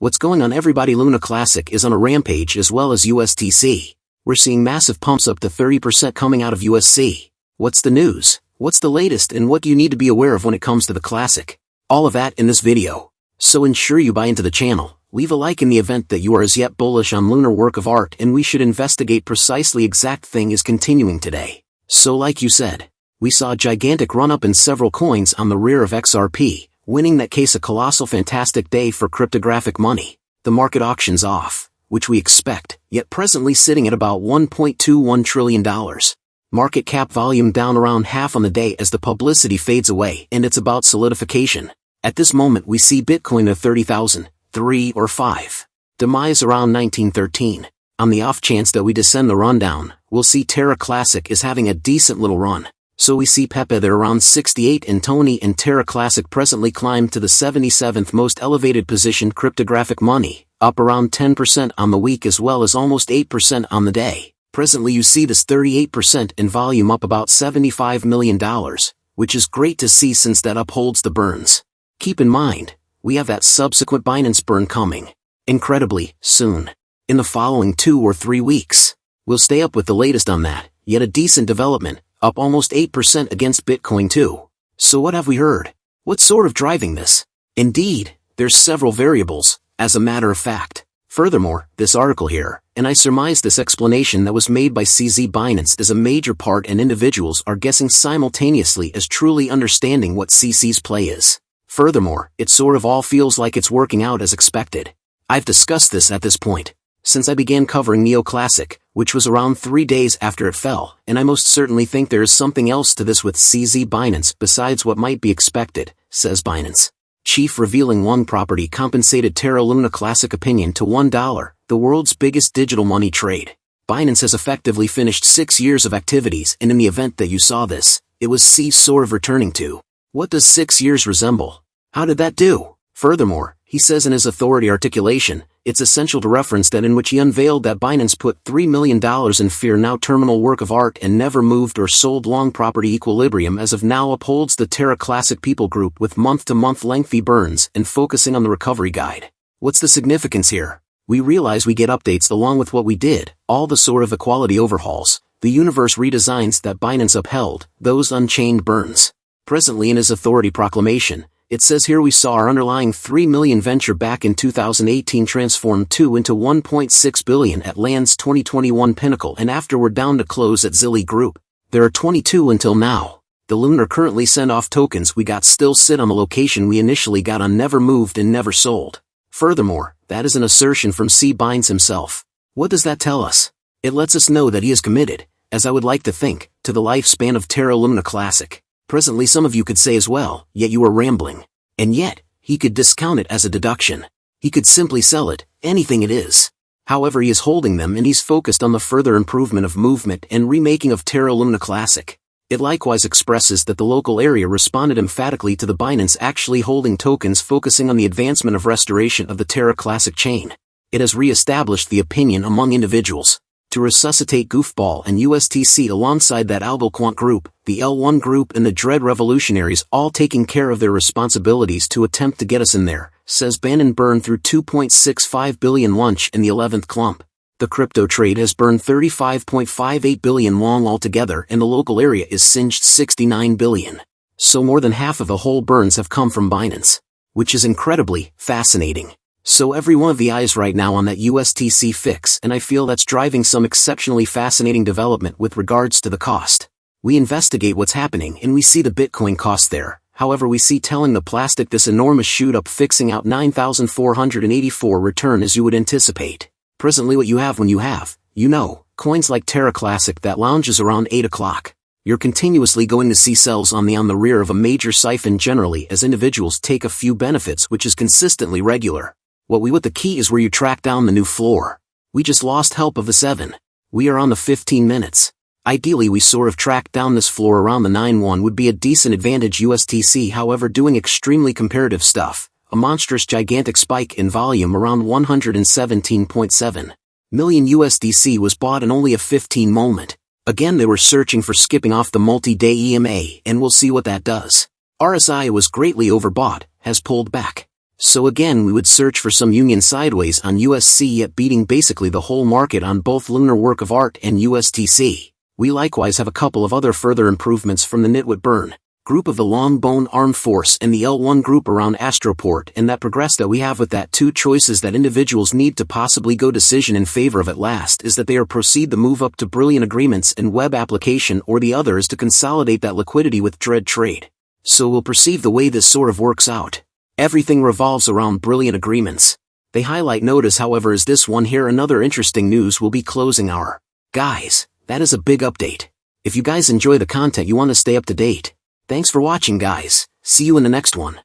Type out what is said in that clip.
What's going on, everybody? LUNC CLASSIC is on a rampage, as well as USTC. We're seeing massive pumps up to 30% coming out of USC. What's the news? What's the latest, and what do you need to be aware of when it comes to the Classic? All of that in this video. So ensure you buy into the channel, leave a like in the event that you are as yet bullish on lunar work of art, and we should investigate precisely exact thing is continuing today. So like you said, we saw a gigantic run up in several coins on the rear of XRP, winning that case a colossal fantastic day for cryptographic money. The market auction's off, which we expect, yet presently sitting at about $1.21 trillion. Market cap volume down around half on the day as the publicity fades away, and it's about solidification. At this moment we see Bitcoin at 30,000, 3 or 5. Demise around 1913. On the off chance that we descend the rundown, we'll see Terra Classic is having a decent little run. So we see Pepe there around 68, and Tony and Terra Classic presently climbed to the 77th most elevated position cryptographic money, up around 10% on the week as well as almost 8% on the day. Presently you see this 38% in volume, up about $75 million, which is great to see since that upholds the burns. Keep in mind, we have that subsequent Binance burn coming, incredibly, soon. In the following 2 or 3 weeks. We'll stay up with the latest on that, yet a decent development, up almost 8% against Bitcoin too. So what have we heard? What's sort of driving this? Indeed, there's several variables, as a matter of fact. Furthermore, this article here, and I surmise this explanation that was made by CZ Binance is a major part, and individuals are guessing simultaneously as truly understanding what CC's play is. Furthermore, it sort of all feels like it's working out as expected. I've discussed this at this point since I began covering Neo Classic, which was around 3 days after it fell, and I most certainly think there is something else to this with CZ Binance besides what might be expected, says Binance chief, revealing one property compensated Terra Luna Classic opinion to $1, the world's biggest digital money trade. Binance has effectively finished 6 years of activities, and in the event that you saw this, it was C sort of returning to. What does 6 years resemble? How did that do? Furthermore, he says in his authority articulation, it's essential to reference that in which he unveiled that Binance put $3 million in fear now terminal work of art and never moved or sold long property equilibrium as of now upholds the Terra Classic people group with month-to-month lengthy burns and focusing on the recovery guide. What's the significance here? We realize we get updates along with what we did, all the sort of equality overhauls, the universe redesigns that Binance upheld, those unchained burns. Presently in his authority proclamation, it says here we saw our underlying $3 million venture back in 2018 transform into $1.6 billion at Land's 2021 pinnacle, and afterward down to close at Zilli Group. There are 22 until now. The Lunar currently send off tokens we got still sit on the location we initially got on, never moved and never sold. Furthermore, that is an assertion from C. Binance himself. What does that tell us? It lets us know that he is committed, as I would like to think, to the lifespan of Terra Luna Classic. Presently some of you could say as well, yet you are rambling. And yet, he could discount it as a deduction. He could simply sell it, anything it is. However, he is holding them, and he's focused on the further improvement of movement and remaking of Terra Luna Classic. It likewise expresses that the local area responded emphatically to the Binance actually holding tokens, focusing on the advancement of restoration of the Terra Classic chain. It has re-established the opinion among individuals to resuscitate Goofball and USTC alongside that Kwon group, the L1 group and the Dread Revolutionaries, all taking care of their responsibilities to attempt to get us in there, says Bannon. Burn through 2.65 billion lunch in the 11th clump. The crypto trade has burned 35.58 billion long altogether, and the local area is singed 69 billion. So more than half of the whole burns have come from Binance, which is incredibly fascinating. So every one of the eyes right now on that USTC fix, and I feel that's driving some exceptionally fascinating development with regards to the cost. We investigate what's happening and we see the Bitcoin cost there. However, we see telling the plastic this enormous shoot up, fixing out 9,484 return as you would anticipate. Presently what you have when you have, coins like Terra Classic that lounges around 8 o'clock. You're continuously going to see sells on the rear of a major siphon generally as individuals take a few benefits, which is consistently regular. What the key is where you track down the new floor. We just lost help of the 7. We are on the 15 minutes. Ideally we sort of track down this floor around the 9-1 would be a decent advantage. USTC however doing extremely comparative stuff, a monstrous gigantic spike in volume around 117.7 million USDC was bought in only a 15 moment. Again they were searching for skipping off the multi-day EMA, and we'll see what that does. RSI was greatly overbought, has pulled back. So again we would search for some union sideways on USC yet beating basically the whole market on both lunar work of art and USTC. We likewise have a couple of other further improvements from the Nitwit Burn group of the Long Bone Armed Force and the L1 group around Astroport, and that progress that we have with that. Two choices that individuals need to possibly go decision in favor of at last is that they are proceed the move up to Brilliant Agreements and Web Application, or the other is to consolidate that liquidity with Dread Trade. So we'll perceive the way this sort of works out. Everything revolves around Brilliant Agreements. They highlight notice however is this one here. Another interesting news will be closing hour. Guys, that is a big update. If you guys enjoy the content you want to stay up to date. Thanks for watching guys, see you in the next one.